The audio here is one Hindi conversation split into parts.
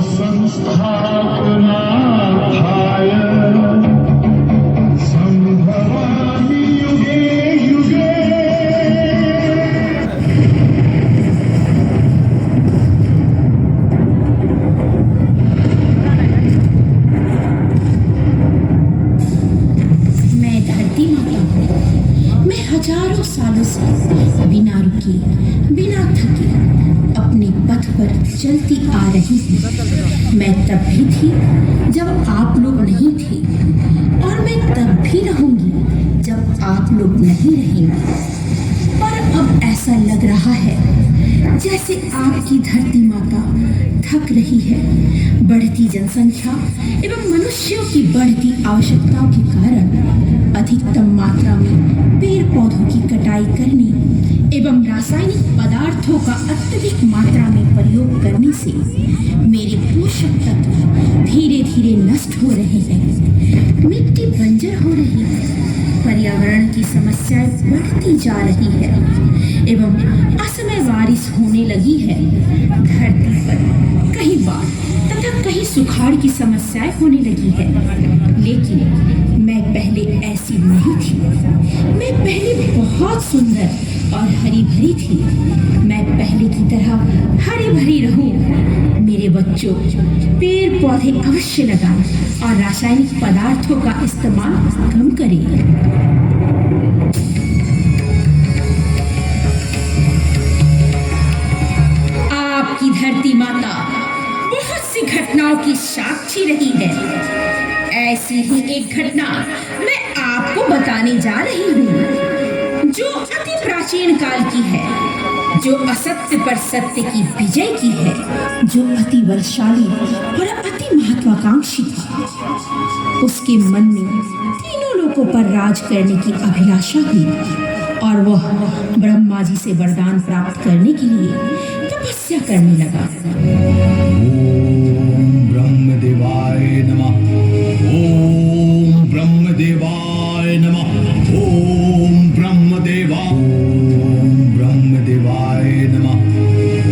संस्थापनार्थाय संभवामि युगे युगे। मैं धरती माता हूँ। मैं हजारों सालों से बिना रुके बिना थके अपने पथ पर चलती आ रही हूँ। मैं तब भी थी जब आप लोग नहीं थे, और मैं तब भी रहूंगी जब आप लोग नहीं रहेंगे। पर अब ऐसा लग रहा है जैसे आपकी धरती माता थक रही है। बढ़ती जनसंख्या एवं मनुष्यों की बढ़ती आवश्यकताओं के कारण अधिकतम मात्रा में पेड़ पौधों की कटाई करने एवं रासायनिक पदार्थों का अत्यधिक मात्रा में प्रयोग करने से मेरे पोषक तत्व धीरे धीरे नष्ट हो रहे हैं। मिट्टी बंजर हो रही है, पर्यावरण की समस्याएं बढ़ती जा रही है एवं असमय बारिश होने लगी है। धरती पर कहीं बाढ़ तथा कहीं सुखाड़ की समस्याएं होने लगी है। लेकिन मैं पहले ऐसी नहीं थी। मैं पहले बहुत सुंदर और हरी भरी थी। मैं पहले की तरह हरी भरी रहूं। मेरे बच्चों, पेड़ पौधे अवश्य लगाएं और रासायनिक पदार्थों का इस्तेमाल कम करें। आपकी धरती माता बहुत सी घटनाओं की साक्षी रही है। ऐसी ही एक घटना मैं आपको बताने जा रही हूँ, जो अति प्राचीन काल की है, जो असत्य पर सत्य की विजय की है, जो अति बलशाली और अति महत्वाकांक्षी था। उसके मन में तीनों लोकों पर राज करने की अभिलाषा हुई और वह ब्रह्मा जी से वरदान प्राप्त करने के लिए तपस्या करने लगा। ओम ब्रह्मदेवाय नमः। ओम ब्रह्मदेवाय नमः। ओम ब्रह्मदेवाय नमः।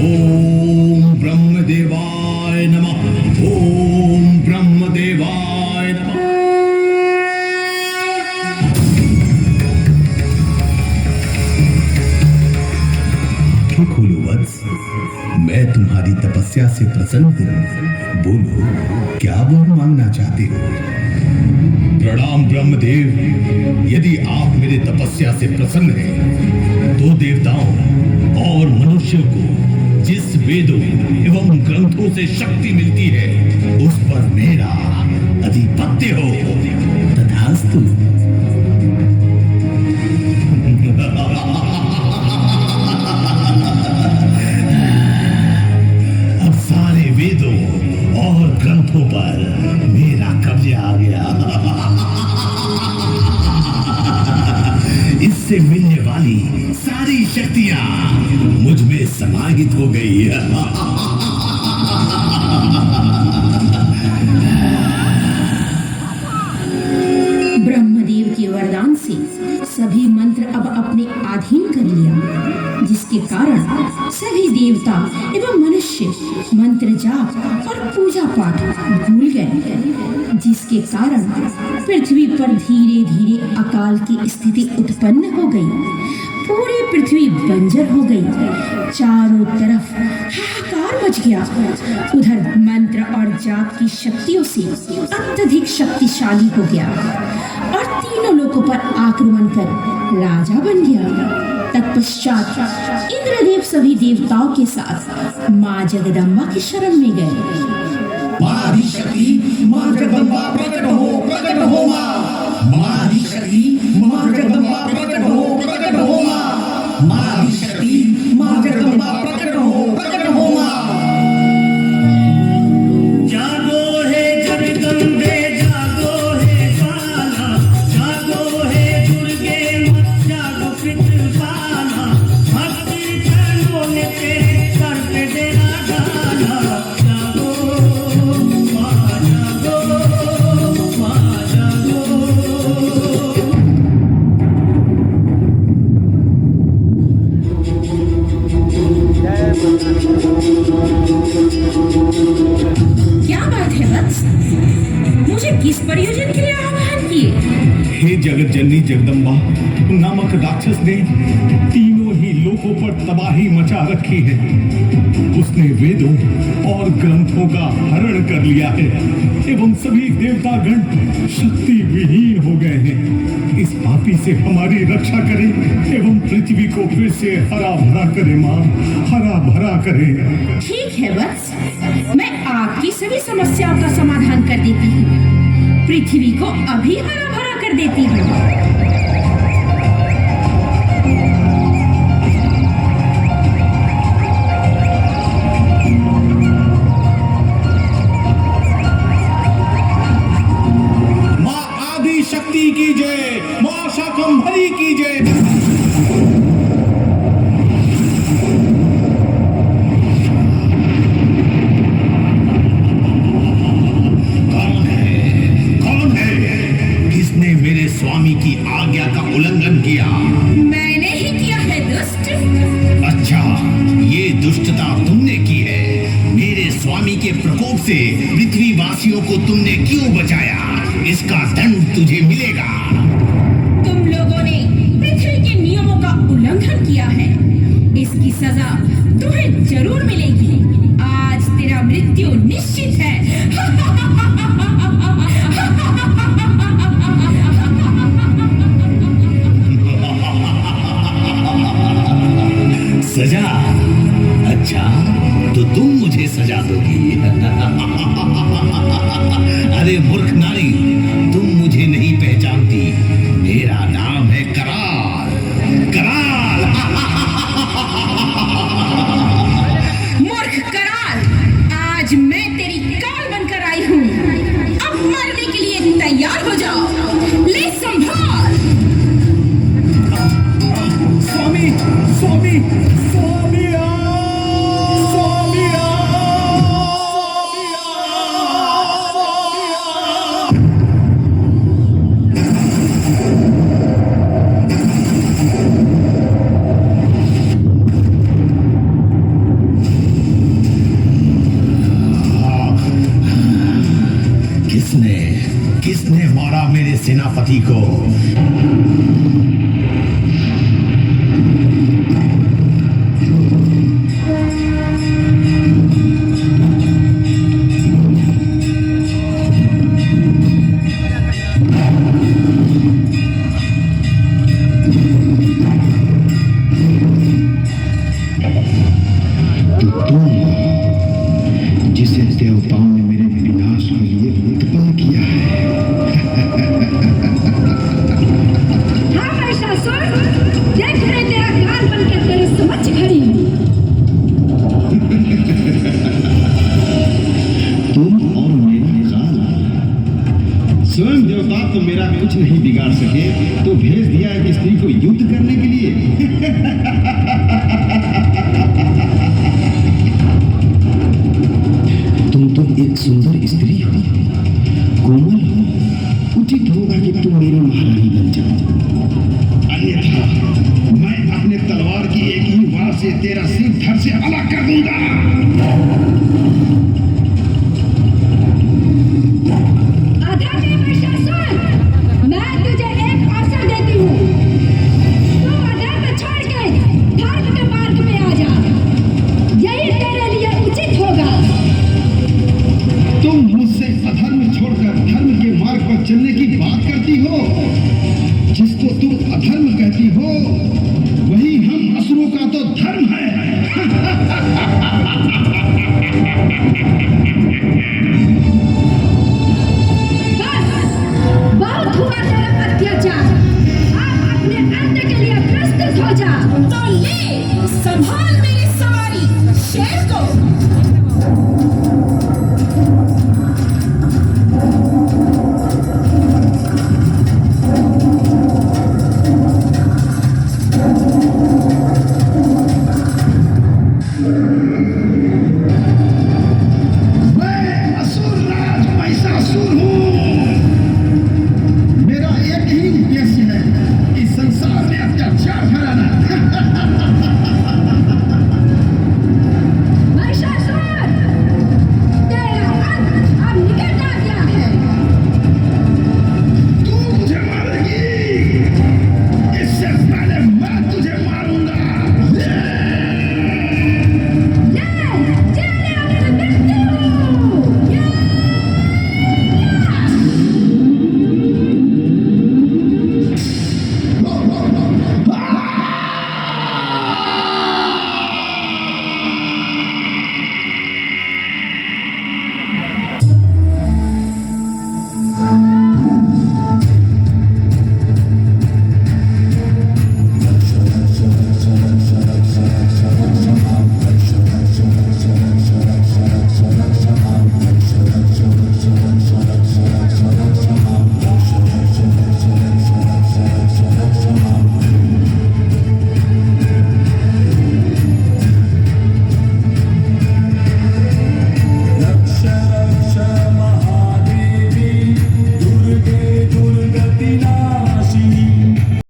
ओम ब्रह्मदेवाय नमः। ओम ब्रह्मदेवाय नमः। खोलो वत्स, मैं तुम्हारी तपस्या से प्रसन्न हूँ। बोलो, क्या वर मांगना चाहते हो? प्रणाम ब्रह्मदेव। यदि आप मेरे तपस्या से प्रसन्न हैं, तो देवताओं और मनुष्यों को जिस वेदों एवं ग्रंथों से शक्ति मिलती है, उस पर मेरा अधिपत्य हो। तथास्तु। अब सारे वेदों और ग्रंथों पर मेरा कब्जा आ गया। इससे मिलने वाली सारी शक्तियां मुझ में समाहित हो गई। ब्रह्मदेव के वरदान से सभी मंत्र अब अपने अधीन कर लिया, जिसके कारण सभी देवता एवं मनुष्य मंत्र जाप और पूजा पाठ भूल गए, जिसके कारण पृथ्वी पर धीरे धीरे अकाल की स्थिति उत्पन्न हो गई। पूरी पृथ्वी बंजर हो गई। चारों तरफ हाहाकार मच गया। उधर मंत्र और जाप की शक्तियों से अत्यधिक शक्तिशाली हो गया और तीनों लोगों पर आक्रमण कर राजा बन गया। तत्पश्चात इंद्रदेव सभी देवताओं के साथ माँ जगदम्बा की शरण में गए। माँ आदिशक्ति, माँ जगदम्बा प्रकट हो माँ। माँ आदिशक्ति, माँ जगदम्बा प्रकट हो माँ। माँ आदिशक्ति, माँ जगदम्बा प्रकट हो माँ। जागो है जगदम्बे, जागो है काला, जागो है दुर्गे माँ, जागो पितृपाला, भक्ति जनों ने तेरे सर पे देना डाला। जागो माँ, जागो माँ, जागो। हे जगत जननी जगदम्बा नामक राक्षस ने तीनों ही लोकों पर तबाही मचा रखी है। उसने वेदों और ग्रंथों का हरण कर लिया है एवं सभी देवतागण शक्ति विहीन हो गए हैं। इस पापी से हमारी रक्षा करें एवं पृथ्वी को फिर से हरा भरा करे माँ, हरा भरा करे। ठीक है वत्स, मैं आपकी सभी समस्याओं का समाधान कर देती हूँ। पृथ्वी को अभी हरा भरा कर देती हूँ। शक्ति की जय, मां शाकंभरी की जय। कौन है? किसने मेरे स्वामी की आज्ञा का उल्लंघन किया? मैंने ही किया है दुष्ट। अच्छा, ये दुष्टता तुमने की है। मेरे स्वामी के प्रकोप से पृथ्वी वासियों को तुमने क्यों बचाया? इसका दंड तुझे मिलेगा। तुम लोगों ने पृथ्वी के नियमों का उल्लंघन किया है, इसकी सजा तुम्हें जरूर मिलेगी। आज तेरा मृत्यु निश्चित है। सजा? अच्छा, तो तुम मुझे सजा दोगी। अरे मूर्ख नारी, तुम मुझे नहीं पहचानती। मेरा नाम है कराल। कराल। मूर्ख कराल, आज मैं तेरी काल बनकर आई हूँ। अब मरने के लिए तैयार हो जाओ। ले संभाल। स्वामी, स्वामी, स्वामी किसने मारा मेरे सेनापति को? जिसे देवताओं ने मेरे विनाश के लिए उत्पन्न किया है। हाँ महिषासुर, देख मैं तेरा काल बनकर तेरे समक्ष खड़ी हूँ। तुम और मेरा काल, स्वयं देवता तो मेरा कुछ नहीं बिगाड़ सके, तो भेज दिया एक स्त्री को युद्ध करने के लिए। तुम तो एक सुंदर स्त्री हो, कोमल हो, उचित होगा कि तुम मेरी महारानी बन जाओ। अन्यथा मैं अपने तलवार की एक ही वार से तेरा सिर धड़ से अलग कर दूंगा। आदरणीय महिषासुर, मैं तुझे एक अवसर देती हूँ। तू अधर्म छोड़ के धर्म के मार्ग पे आ जा। यही तेरे लिए उचित होगा। तुम मुझसे अधर्म छोड़कर धर्म के मार्ग पर चलने की बात करती हो। जिसको तुम अधर्म कहती हो, वही हम असुरों का तो धर्म है। बस, बहुत हुआ तेरा अत्याचार। अब अपने अंत के लिए प्रस्तुत हो जा। तो ले संभाल।